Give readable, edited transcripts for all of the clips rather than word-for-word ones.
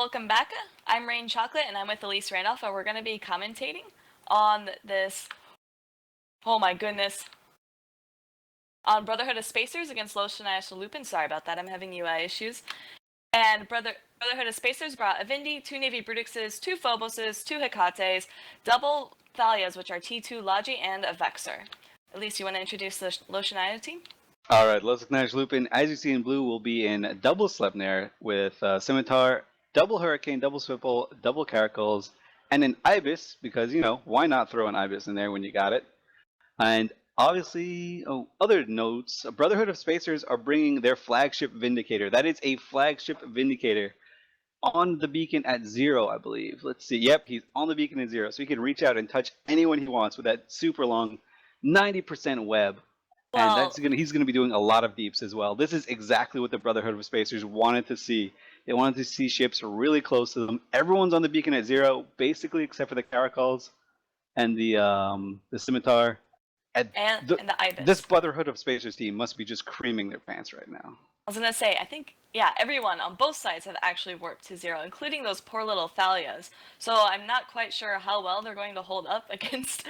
welcome back. I'm Rain Chocolate, and I'm with Elise Randolph, and we're going to be commentating on this. Oh my goodness. On Brotherhood of Spacers against LSH Lupin. Sorry about that, I'm having UI issues. And Brotherhood of Spacers brought a Vindi, 2 Navy Brutixes, 2 Phoboses, 2 Hecates, double Thalias, which are T2 Logi, and a Vexor. Elise, you want to introduce the LSH team? Alright, LSH Lupin, as you see in blue, will be in double Sleipnir with Scimitar, double Hurricane, double Swipple, double Caracals, and an Ibis, because, you know, why not throw an Ibis in there when you got it? And obviously, other notes, Brotherhood of Spacers are bringing their flagship Vindicator. That is a flagship Vindicator on the beacon at 0, I believe. Let's see. Yep, he's on the beacon at 0, so he can reach out and touch anyone he wants with that super long 90% web. Well, And he's gonna be doing a lot of deeps as well. This is exactly what the Brotherhood of Spacers wanted to see. They wanted to see ships really close to them. Everyone's on the beacon at 0, basically, except for the Caracals and the Scimitar. and the Ibis. This Brotherhood of Spacers team must be just creaming their pants right now. I was gonna say, I think, yeah, everyone on both sides have actually warped to 0, including those poor little Thalias. So I'm not quite sure how well they're going to hold up against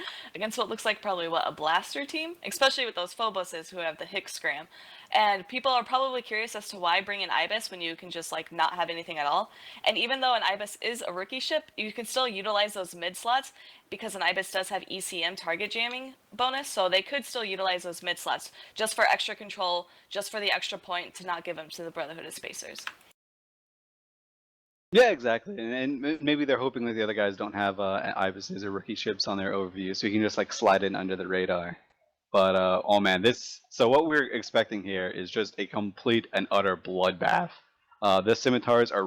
what looks like probably a blaster team, especially with those Phoboses who have the Hick Scram. And people are probably curious as to why bring an Ibis when you can just like not have anything at all. And even though an Ibis is a rookie ship, you can still utilize those mid slots because an Ibis does have ECM target jamming bonus, so they could still utilize those mid slots just for extra control, just for the extra point to not give them to the Brotherhood of Spacers. Yeah, exactly. And maybe they're hoping that the other guys don't have Ibises or rookie ships on their overview, so you can just like slide in under the radar. But oh man, so what we're expecting here is just a complete and utter bloodbath. The Scimitars are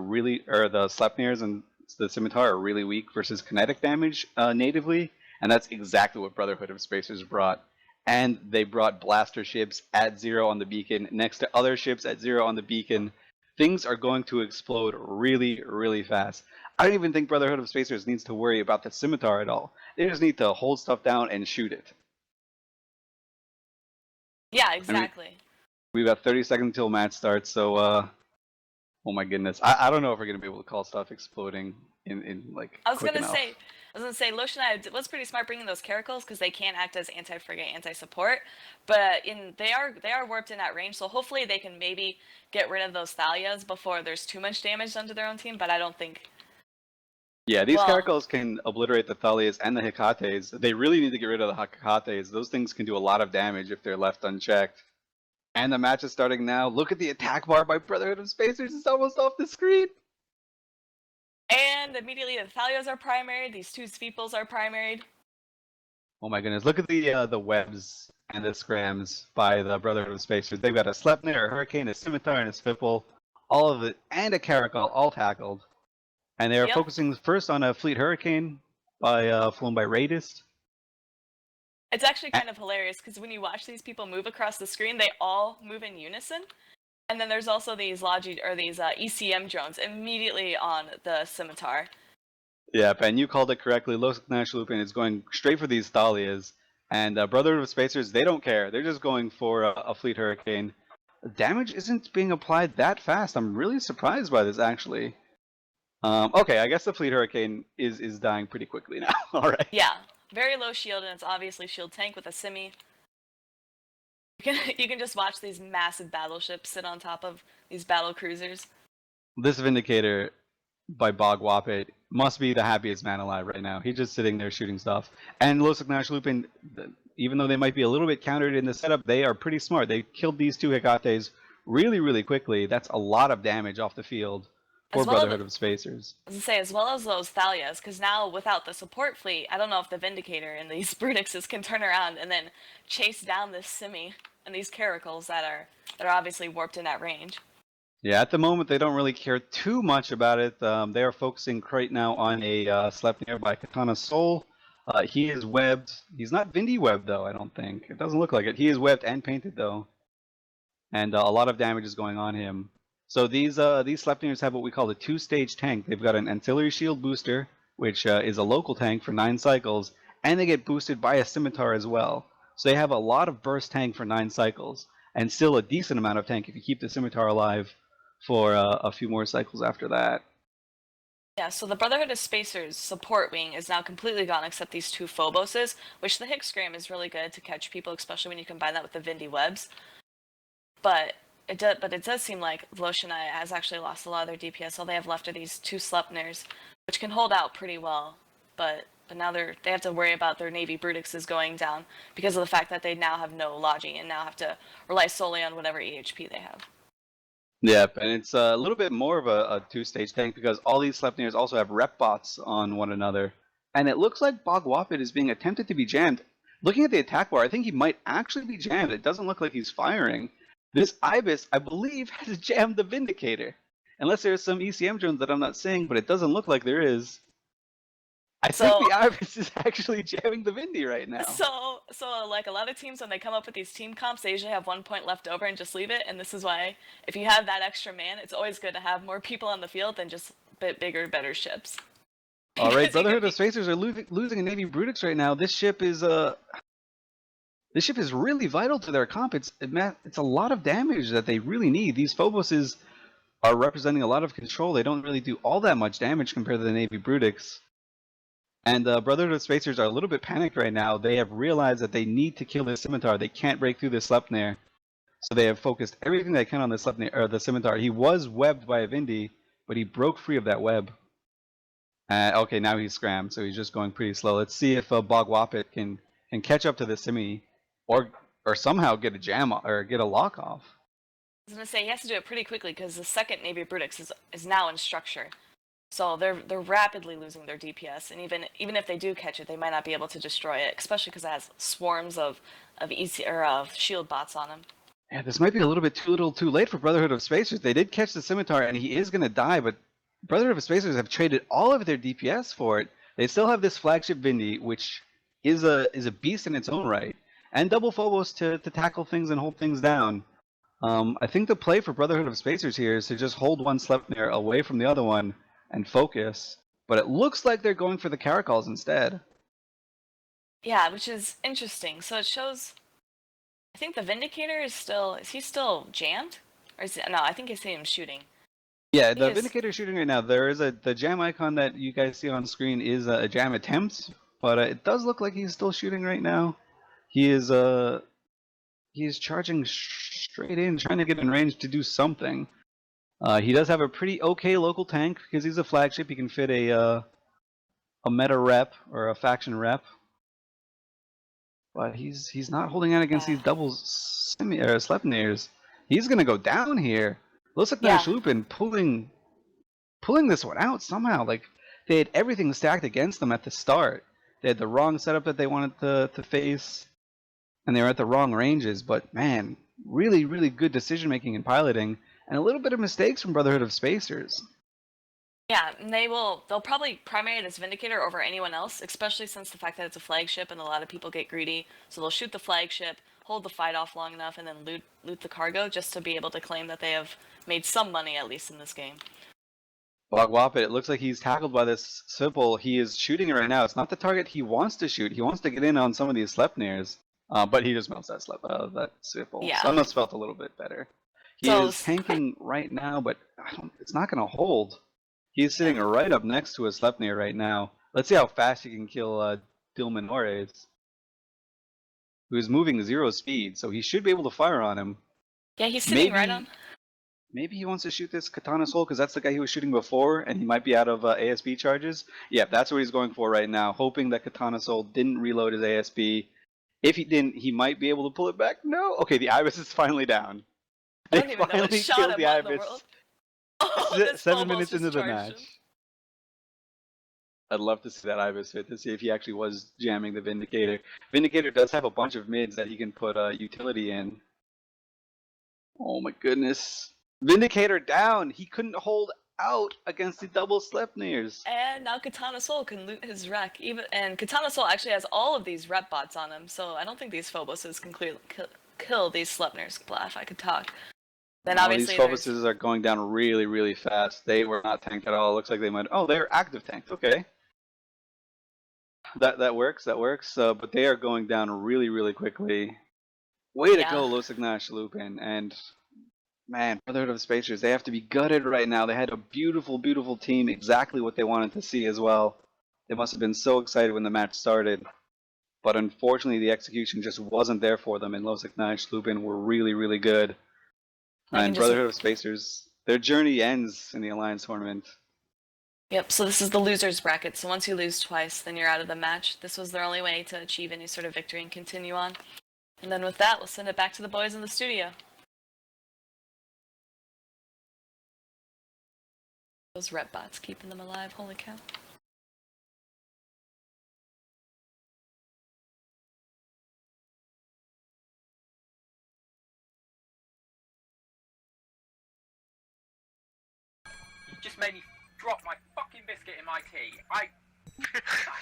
the Sleipnirs and the Scimitar are really weak versus kinetic damage natively, and that's exactly what Brotherhood of Spacers brought. And they brought blaster ships at 0 on the beacon next to other ships at 0 on the beacon. Things are going to explode really, really fast. I don't even think Brotherhood of Spacers needs to worry about the Scimitar at all. They just need to hold stuff down and shoot it. Yeah, exactly. I mean, we've got 30 seconds until match starts, so oh my goodness, I don't know if we're gonna be able to call stuff exploding in like. I was gonna say, Loshin was pretty smart bringing those Caracals because they can act as anti-frigate, anti-support, but they are warped in at range, so hopefully they can maybe get rid of those Thalias before there's too much damage done to their own team. But I don't think. Yeah, these Caracals can obliterate the Thalias and the Hecates. They really need to get rid of the Hecates. Those things can do a lot of damage if they're left unchecked. And the match is starting now. Look at the attack bar by Brotherhood of Spacers. It's almost off the screen. And immediately the Thalias are primaried. These 2 Sveeples are primaried. Oh my goodness! Look at the webs and the scrams by the Brotherhood of Spacers. They've got a Sleipnir, a Hurricane, a Scimitar, and a Swipple. All of it, and a Caracal, all tackled. And they are focusing first on a Fleet Hurricane flown by Raidist. It's actually kind of hilarious because when you watch these people move across the screen, they all move in unison. And then there's also these ECM drones immediately on the Scimitar. Yep, and you called it correctly. LSH Lupin is going straight for these Thalias. And Brotherhood of Spacers, they don't care. They're just going for a Fleet Hurricane. Damage isn't being applied that fast. I'm really surprised by this, actually. Okay, I guess the Fleet Hurricane is dying pretty quickly now. All right. Yeah, very low shield, and it's obviously shield tank with a Simi. You can just watch these massive battleships sit on top of these battle cruisers. This Vindicator by Bog Wapit must be the happiest man alive right now. He's just sitting there shooting stuff. And LSH Lupin, even though they might be a little bit countered in the setup, they are pretty smart. They killed these 2 Hecates really, really quickly. That's a lot of damage off the field. For Brotherhood of Spacers. I was gonna say, as well as those Thalias, because now without the support fleet, I don't know if the Vindicator and these Brutixes can turn around and then chase down this Simi and these Caracals that are obviously warped in that range. Yeah, at the moment they don't really care too much about it. They are focusing right now on a Sleipnir by Katana Soul. He is webbed. He's not Vindy webbed though, I don't think. It doesn't look like it. He is webbed and painted though. And a lot of damage is going on him. So these Sleipnirs have what we call a 2-stage tank. They've got an ancillary shield booster, which is a local tank for 9 cycles, and they get boosted by a Scimitar as well. So they have a lot of burst tank for 9 cycles, and still a decent amount of tank if you keep the Scimitar alive for a few more cycles after that. Yeah, so the Brotherhood of Spacers support wing is now completely gone except these two Phoboses, which the Hexgram is really good to catch people, especially when you combine that with the Vindy webs. But it does seem like Vloshina has actually lost a lot of their DPS. All they have left are these two Sleipnirs, which can hold out pretty well. But now they have to worry about their Navy Brutixes going down because of the fact that they now have no Logi and now have to rely solely on whatever EHP they have. Yep, and it's a little bit more of a two-stage tank because all these Sleipnirs also have rep bots on one another. And it looks like Bog Whoppet is being attempted to be jammed. Looking at the attack bar, I think he might actually be jammed. It doesn't look like he's firing. This Ibis, I believe, has jammed the Vindicator. Unless there's some ECM drones that I'm not seeing, but it doesn't look like there is. I think So the Ibis is actually jamming the Vindy right now. So like a lot of teams when they come up with these team comps, they usually have 1 point left over and just leave it. And this is why if you have that extra man, it's always good to have more people on the field than just a bit bigger, better ships. All right, Because you could Brotherhood be, of Spacers are losing a Navy Brutix right now. This ship is really vital to their comp. It's a lot of damage that they really need. These Phoboses are representing a lot of control. They don't really do all that much damage compared to the Navy Brutix. And Brotherhood of Spacers are a little bit panicked right now. They have realized that they need to kill this Scimitar. They can't break through this Sleipnir. So they have focused everything they can on the Sleipnir, or the Scimitar. He was webbed by a Vindy, but he broke free of that web. Okay, now he's scrammed, so he's just going pretty slow. Let's see if Bog Whoppet can catch up to the Simi, or somehow get a jam or get a lock off. I was gonna say he has to do it pretty quickly because the second Navy Brutix is now in structure. So they're rapidly losing their DPS, and even if they do catch it, they might not be able to destroy it, especially because it has swarms of shield bots on them. Yeah, this might be a little bit too little, too late for Brotherhood of Spacers. They did catch the Scimitar, and he is going to die, but Brotherhood of Spacers have traded all of their DPS for it. They still have this flagship Vindy, which is a beast in its own right, and double Phobos to tackle things and hold things down. I think the play for Brotherhood of Spacers here is to just hold one Sleipnir away from the other one and focus. But it looks like they're going for the Caracals instead. Yeah, which is interesting. So it shows. I think the Vindicator is he still jammed, or is it, no? I think I see him shooting. Yeah, He the is. Vindicator shooting right now. There is the jam icon that you guys see on screen is a jam attempt, but it does look like he's still shooting right now. He is he's charging straight in, trying to get in range to do something. He does have a pretty okay local tank because he's a flagship. He can fit a meta rep or a faction rep, but he's not holding out against these doubles Sleipnirs. He's gonna go down here. Looks like Yeah. Lupin pulling this one out somehow. Like they had everything stacked against them at the start. They had the wrong setup that they wanted to face, and they were at the wrong ranges. But man, really, really good decision making and piloting, and a little bit of mistakes from Brotherhood of Spacers. Yeah, and they'll probably primary this Vindicator over anyone else, especially since the fact that it's a flagship and a lot of people get greedy. So they'll shoot the flagship, hold the fight off long enough, and then loot the cargo just to be able to claim that they have made some money at least in this game. Bog Whoppet, it looks like he's tackled by this Simple. He is shooting it right now. It's not the target he wants to shoot. He wants to get in on some of these Sleipnirs, but he just melts that Simple. Yeah. Some felt a little bit better. He So is tanking right now, but it's not going to hold. He's sitting right up next to a Sleipnir right now. Let's see how fast he can kill Dilmenores, who's moving 0 speed, so he should be able to fire on him. yeah, he's sitting right on. Maybe he wants to shoot this Katana Soul because that's the guy he was shooting before, and he might be out of ASB charges. Yeah, that's what he's going for right now, hoping that Katana Soul didn't reload his ASB. If he didn't, he might be able to pull it back. No? Okay, the Ibis is finally down. I don't even know what shot him in the world. Oh, 7 minutes into the match. match. I'd love to see that Ibis fit to see if he actually was jamming the Vindicator. Vindicator does have a bunch of mids that he can put utility in. Oh my goodness. Vindicator down! He couldn't hold out against the double Sleipnirs. And now Katana Soul can loot his wreck. And Katana Soul actually has all of these rep bots on him, so I don't think these Phoboses can kill these Sleipnirs. Blah, if I could talk. Then obviously these Phoboses are going down really, really fast. They were not tanked at all. Looks like they might. Oh, they're active tanked. Okay. That works. But they are going down really, really quickly. Way to go, Losig Nash Lupin. And Man, Brotherhood of Spacers, they have to be gutted right now. They had a beautiful, beautiful team, exactly what they wanted to see as well. They must have been so excited when the match started. But unfortunately, the execution just wasn't there for them, and Losek Naish Lupin were really, really good. I can And just Brotherhood of Spacers, their journey ends in the Alliance tournament. Yep, so this is the loser's bracket. So once you lose twice, then you're out of the match. This was their only way to achieve any sort of victory and continue on. And then with that, we'll send it back to the boys in the studio. Those rep bots keeping them alive, holy cow. You just made me drop my fucking biscuit in my tea. I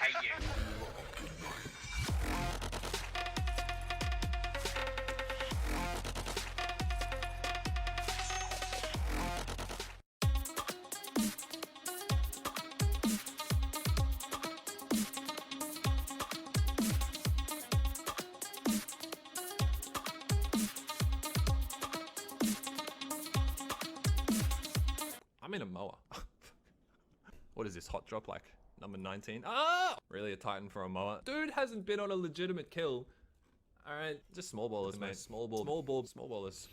hate you. I'm in a mower. What is this, hot drop like number 19? Ah! Really a titan for a mower? Dude hasn't been on a legitimate kill. Alright, just small ballers, mate. Small ballers.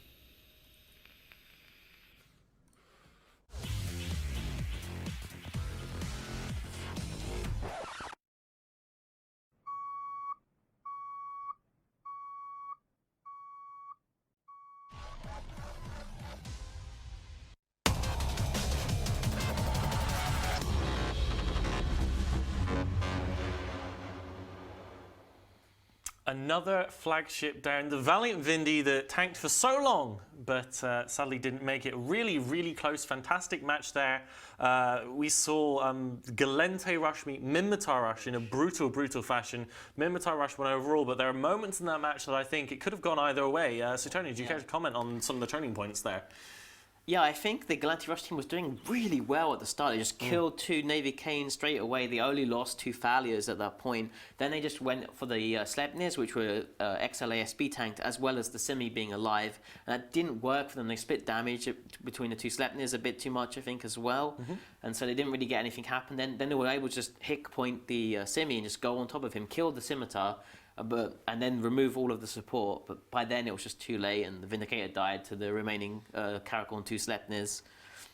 Another flagship down. The valiant Vindy that tanked for so long, but sadly didn't make it. Really, really close. Fantastic match there. We saw Galente Rush meet Minmatar Rush in a brutal, brutal fashion. Minmatar Rush won overall, but there are moments in that match that I think it could have gone either way. So Tony, do you care to comment on some of the turning points there? Yeah, I think the Galante Rush team was doing really well at the start. They just killed two Navy Canes straight away. They only lost two failures at that point. Then they just went for the Sleipnirs, which were XLASB tanked, as well as the Simi being alive. And that didn't work for them. They split damage between the two Sleipnirs a bit too much, I think, as well. And so they didn't really get anything happen. Then they were able to just hick point the Simi and just go on top of him, kill the Scimitar, and then remove all of the support. But by then it was just too late, and the Vindicator died to the remaining Karakor and two Sleipnirs.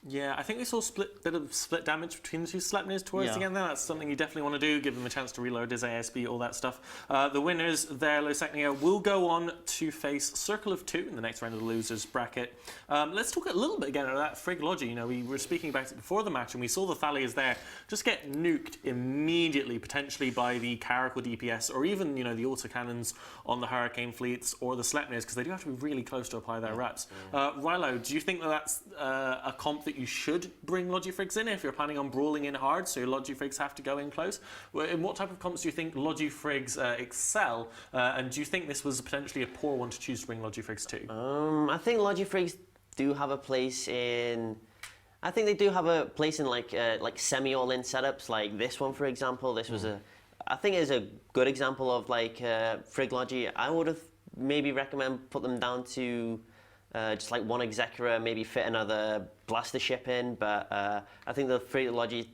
Yeah, I think we saw a bit of split damage between the two Sleipnirs towards the end there. That's something you definitely want to do, give them a chance to reload his ASB, all that stuff. The winners there, Losecnia, will go on to face Circle of Two in the next round of the losers bracket. Let's talk a little bit again about that Frigg Logi. You know, we were speaking about it before the match, and we saw the Thalias there just get nuked immediately, potentially by the Karakor DPS, or even, you know, the autocannons on the Hurricane fleets or the Sleipnirs, because they do have to be really close to apply their reps. Rilo, do you think that that's a comp that you should bring Logifrigs in if you're planning on brawling in hard, so your Logifrigs have to go in close? In what type of comps do you think Logifrigs excel, and do you think this was potentially a poor one to choose to bring Logifrigs to? I think Logifrigs do have a place in... I think they do have a place in like semi-all-in setups, like this one, for example. This was I think it is a good example of like Frigg Logi. I would have maybe recommend put them down to just like one Executor, maybe fit another blaster ship in, but I think the Frigg Logi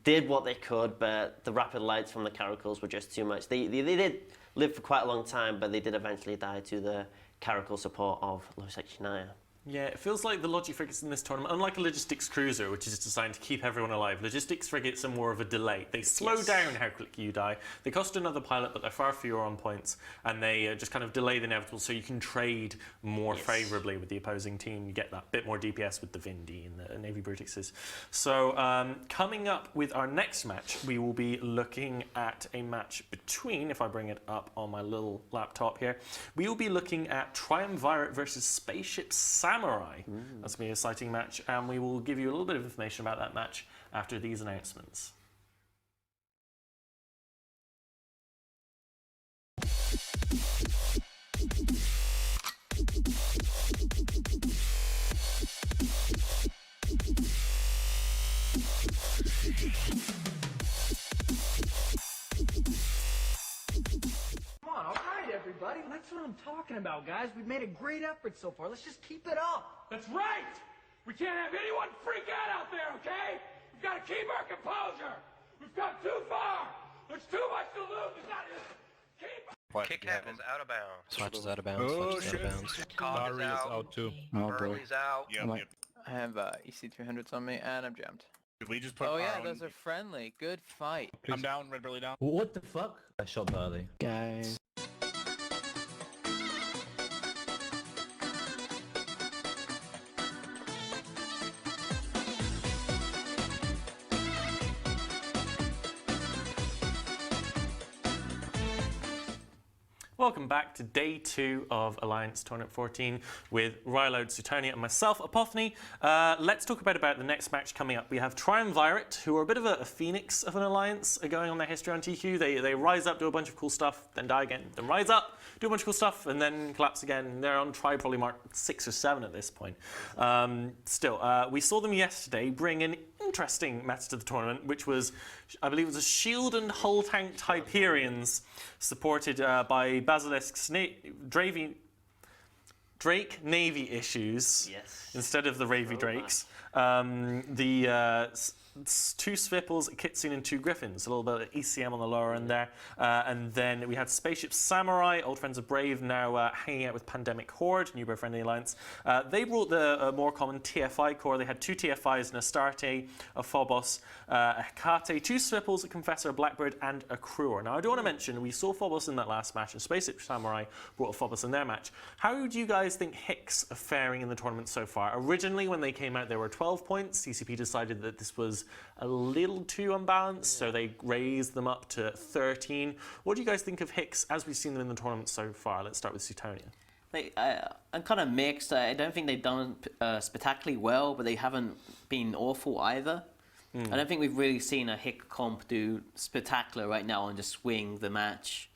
did what they could, but the rapid lights from the Caracals were just too much. They did live for quite a long time, but they did eventually die to the Caracal support of Losecnia. Yeah, it feels like the Logifrigates in this tournament, unlike a logistics cruiser, which is designed to keep everyone alive, logistics frigates are more of a delay. They slow down how quickly you die. They cost another pilot, but they're far fewer on points, and they just kind of delay the inevitable, so you can trade more favourably with the opposing team. You get that bit more DPS with the Vindy and the Navy Brutixes. So coming up with our next match, we will be looking at a match between, if I bring it up on my little laptop here, we will be looking at Triumvirate versus Spaceship Samurai. That's going to be an exciting match, and we will give you a little bit of information about that match after these announcements. Come on, alright everybody. everybody. That's what I'm talking about, guys. We've made a great effort so far. Let's just keep it up. That's right! We can't have anyone freak out there, okay? We've got to keep our composure! We've gone too far! There's too much to lose! We've got to keep... Kick hat is out of bounds. Swatch is out of bounds. Swatch is out of bounds. Cog is out. too. Burley's out. I have EC300s on me, and I'm jammed. Did we just put Oh yeah, those are friendly. Good fight. I'm down, Red Burley down. What the fuck? I shot Burley. Guys. Welcome back to day 2 of Alliance Tournament 14 with Rylode, Suetonia, and myself, Apophany. Let's talk about the next match coming up. We have Triumvirate, who are a bit of a phoenix of an alliance, are going on their history on TQ. They rise up, do a bunch of cool stuff, then die again, then rise up, do a bunch of cool stuff, and then collapse again. They're on try probably mark 6 or 7 at this point. We saw them yesterday bring an interesting match to the tournament, which was, I believe it was a Shield and Hull Tank Hyperions, supported by Basilisk's Drake Navy issues instead of the Ravy Drakes. Two Svipples, a Kitsune, and 2 Griffins. A little bit of ECM on the lower end there. And then we had Spaceship Samurai, old friends of Brave, now hanging out with Pandemic Horde, Newbro Friendly Alliance. They brought the more common TFI core. They had 2 TFIs, an Astarte, a Phobos, a Hecate, 2 Svipples, a Confessor, a Blackbird, and a Cruer. Now, I do want to mention, we saw Phobos in that last match, and Spaceship Samurai brought a Phobos in their match. How do you guys think Hicks are faring in the tournament so far? Originally, when they came out, there were 12 points. CCP decided that this was a little too unbalanced, so they raised them up to 13. What do you guys think of Hicks as we've seen them in the tournament so far? Let's start with Suetonia. I'm kind of mixed. I don't think they've done spectacularly well, but they haven't been awful either. I don't think we've really seen a Hick comp do spectacular right now and just swing the match.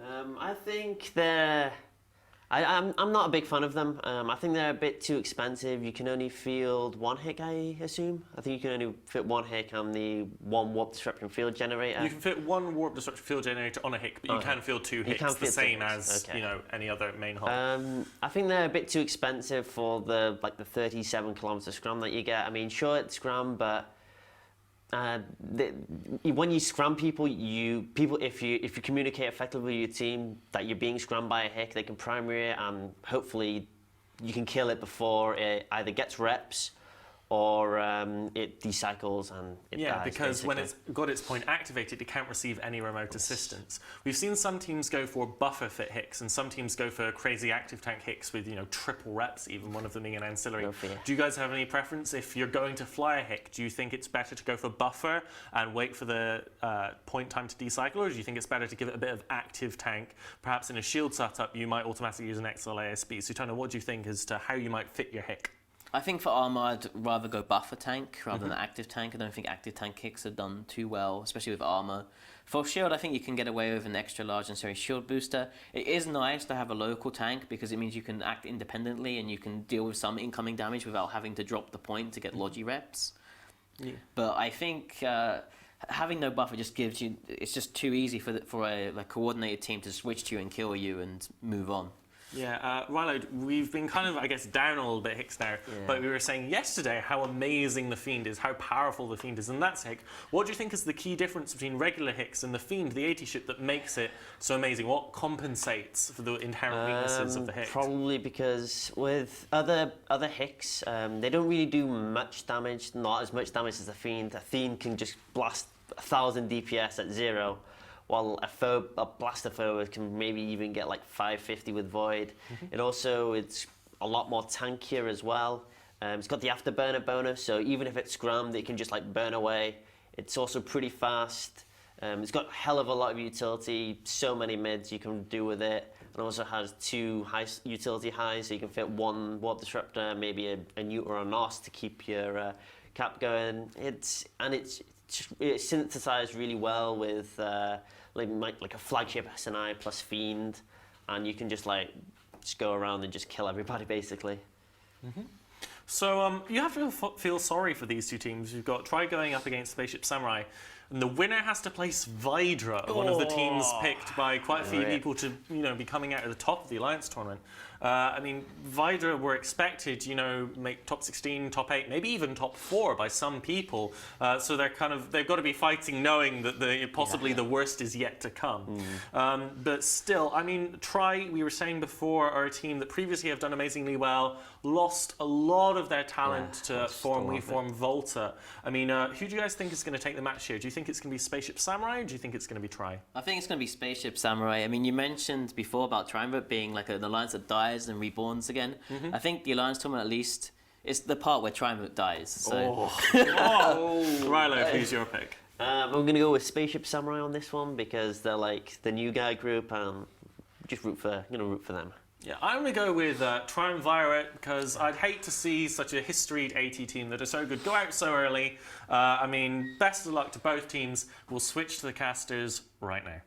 I think they're... I'm not a big fan of them. I think they're a bit too expensive. You can only field 1 Hick, I assume. I think you can only fit 1 Hick on the 1 Warp Disruption Field Generator. You can fit 1 Warp Disruption Field Generator on a Hick, but you can field 2 Hicks, the same as any other main hull. I think they're a bit too expensive for the 37 kilometer scram that you get. I mean, sure, it's scram, but when you scram people, if you communicate effectively with your team that you're being scrammed by a Hick, they can primary it, and hopefully you can kill it before it either gets reps or it decycles and it dies, because basically. when it's got its point activated, it can't receive any remote assistance. We've seen some teams go for buffer fit Hicks, and some teams go for crazy active tank Hicks with triple reps, even one of them being an ancillary. Do you guys have any preference? If you're going to fly a Hick, do you think it's better to go for buffer and wait for the point time to decycle, or do you think it's better to give it a bit of active tank? Perhaps in a shield setup, you might automatically use an XL ASB. Suetonia, what do you think as to how you might fit your Hick? I think for armor, I'd rather go buffer tank rather than active tank. I don't think active tank kicks are done too well, especially with armor. For shield, I think you can get away with an extra large and series shield booster. It is nice to have a local tank because it means you can act independently and you can deal with some incoming damage without having to drop the point to get logi reps. But I think having no buffer just gives you... It's just too easy for a coordinated team to switch to you and kill you and move on. Rylode, we've been kind of, I guess, down a little bit Hicks now, but we were saying yesterday how amazing the Fiend is, how powerful the Fiend is, and that's Hick. What do you think is the key difference between regular Hicks and the Fiend, the AT ship, that makes it so amazing? What compensates for the inherent weaknesses of the Hicks? Probably because with other Hicks, they don't really do much damage, not as much damage as the Fiend. The Fiend can just blast 1,000 DPS at 0. While a blaster forward can maybe even get 550 with Void. It's a lot more tankier as well. It's got the afterburner bonus, so even if it's scrammed, it can just burn away. It's also pretty fast. It's got a hell of a lot of utility, so many mids you can do with it. It also has 2 high utility highs, so you can fit 1 Warp Disruptor, maybe a Newt or a NOS to keep your cap going. It's synthesized really well with like a flagship SNI plus Fiend, and you can just go around and just kill everybody basically. So you have to feel sorry for these two teams. You've got Tri going up against Spaceship Samurai, and the winner has to place Vidra, one of the teams picked by quite a few people to, be coming out at the top of the Alliance tournament. I mean, Vidra were expected, make top 16, top 8, maybe even top 4 by some people. So they've got to be fighting knowing that possibly the worst is yet to come. But still, I mean, we were saying before, are a team that previously have done amazingly well, lost a lot of their talent to We Form Volta. I mean, who do you guys think is going to take the match here? Do you think it's going to be Spaceship Samurai, or do you think it's going to be Tri? I think it's going to be Spaceship Samurai. I mean, you mentioned before about Triumvirate being like an alliance that dies and reborns again. I think the Alliance tournament, at least, is the part where Triumvirate dies. So. Rilo, who's your pick? I'm going to go with Spaceship Samurai on this one because they're like the new guy group, and just root for them. Yeah, I'm going to go with Triumvirate because I'd hate to see such a historied AT team that are so good go out so early. I mean, best of luck to both teams. We'll switch to the casters right now.